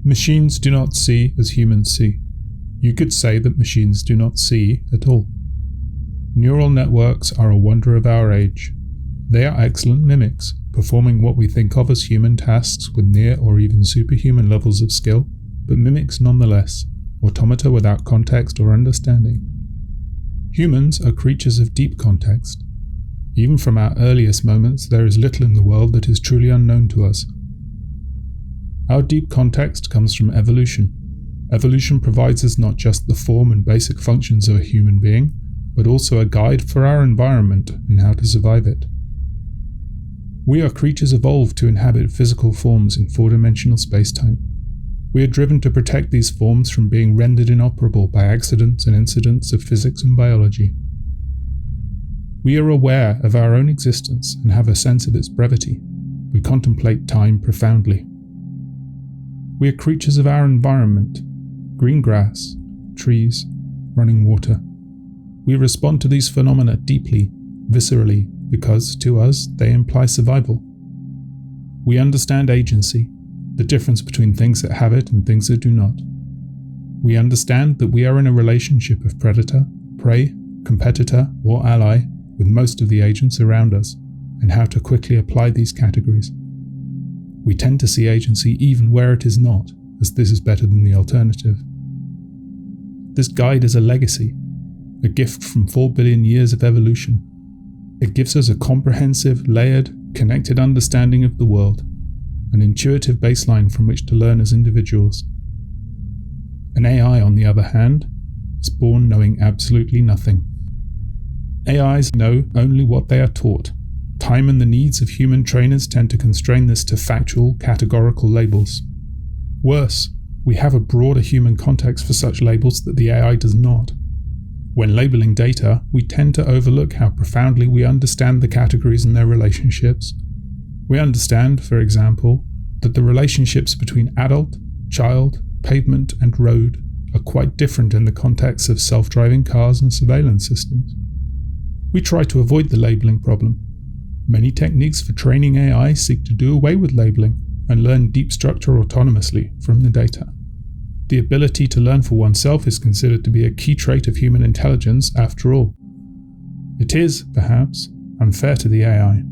Machines do not see as humans see. You could say that machines do not see at all. Neural networks are a wonder of our age. They are excellent mimics, performing what we think of as human tasks with near or even superhuman levels of skill, but mimics nonetheless, automata without context or understanding. Humans are creatures of deep context. Even from our earliest moments, there is little in the world that is truly unknown to us. Our deep context comes from evolution. Evolution provides us not just the form and basic functions of a human being, but also a guide for our environment and how to survive it. We are creatures evolved to inhabit physical forms in four-dimensional space-time. We are driven to protect these forms from being rendered inoperable by accidents and incidents of physics and biology. We are aware of our own existence and have a sense of its brevity. We contemplate time profoundly. We are creatures of our environment: green grass, trees, running water. We respond to these phenomena deeply, viscerally, because, to us, they imply survival. We understand agency, the difference between things that have it and things that do not. We understand that we are in a relationship of predator, prey, competitor, or ally with most of the agents around us, and how to quickly apply these categories. We tend to see agency even where it is not, as this is better than the alternative. This guide is a legacy, a gift from 4 billion years of evolution. It gives us a comprehensive, layered, connected understanding of the world, an intuitive baseline from which to learn as individuals. An AI, on the other hand, is born knowing absolutely nothing. AIs know only what they are taught. Time and the needs of human trainers tend to constrain this to factual, categorical labels. Worse, we have a broader human context for such labels that the AI does not. When labeling data, we tend to overlook how profoundly we understand the categories and their relationships. We understand, for example, that the relationships between adult, child, pavement, and road are quite different in the context of self-driving cars and surveillance systems. We try to avoid the labeling problem. Many techniques for training AI seek to do away with labeling and learn deep structure autonomously from the data. The ability to learn for oneself is considered to be a key trait of human intelligence after all. It is, perhaps, unfair to the AI.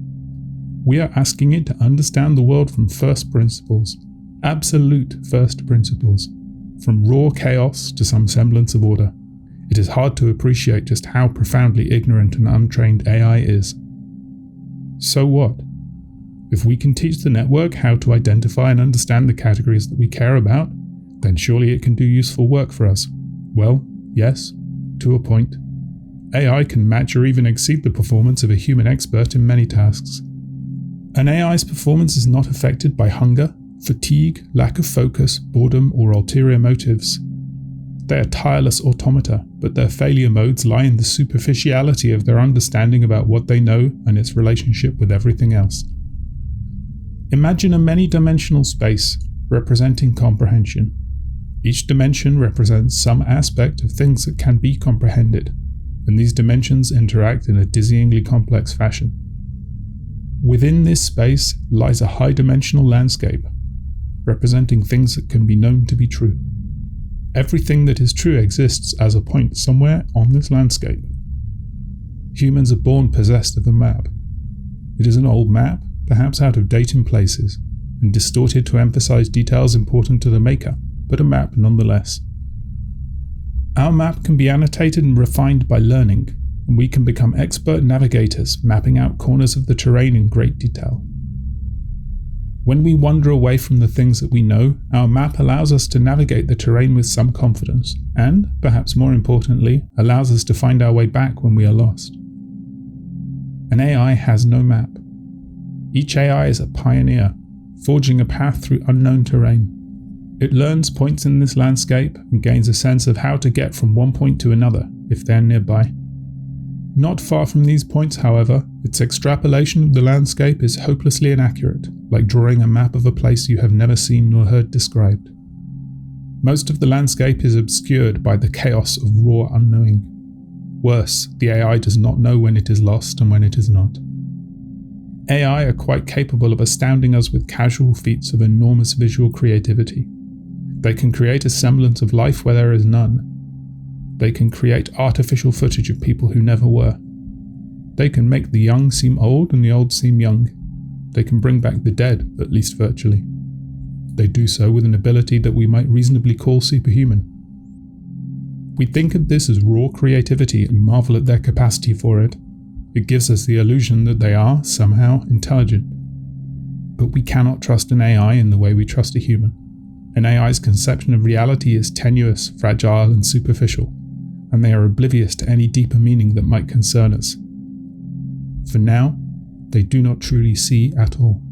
We are asking it to understand the world from first principles, absolute first principles, from raw chaos to some semblance of order. It is hard to appreciate just how profoundly ignorant and untrained AI is. So what? If we can teach the network how to identify and understand the categories that we care about, then surely it can do useful work for us. Well, yes, to a point. AI can match or even exceed the performance of a human expert in many tasks. An AI's performance is not affected by hunger, fatigue, lack of focus, boredom, or ulterior motives. They are tireless automata, but their failure modes lie in the superficiality of their understanding about what they know and its relationship with everything else. Imagine a many-dimensional space representing comprehension. Each dimension represents some aspect of things that can be comprehended, and these dimensions interact in a dizzyingly complex fashion. Within this space lies a high-dimensional landscape, representing things that can be known to be true. Everything that is true exists as a point somewhere on this landscape. Humans are born possessed of a map. It is an old map, perhaps out of date in places, and distorted to emphasize details important to the maker, but a map nonetheless. Our map can be annotated and refined by learning, and we can become expert navigators, mapping out corners of the terrain in great detail. When we wander away from the things that we know, our map allows us to navigate the terrain with some confidence, and, perhaps more importantly, allows us to find our way back when we are lost. An AI has no map. Each AI is a pioneer, forging a path through unknown terrain. It learns points in this landscape and gains a sense of how to get from one point to another, if they are nearby. Not far from these points, however, its extrapolation of the landscape is hopelessly inaccurate, like drawing a map of a place you have never seen nor heard described. Most of the landscape is obscured by the chaos of raw unknowing. Worse, the AI does not know when it is lost and when it is not. AI are quite capable of astounding us with casual feats of enormous visual creativity. They can create a semblance of life where there is none. They can create artificial footage of people who never were. They can make the young seem old and the old seem young. They can bring back the dead, at least virtually. They do so with an ability that we might reasonably call superhuman. We think of this as raw creativity and marvel at their capacity for it. It gives us the illusion that they are, somehow, intelligent. But we cannot trust an AI in the way we trust a human. An AI's conception of reality is tenuous, fragile, and superficial, and they are oblivious to any deeper meaning that might concern us. For now, they do not truly see at all.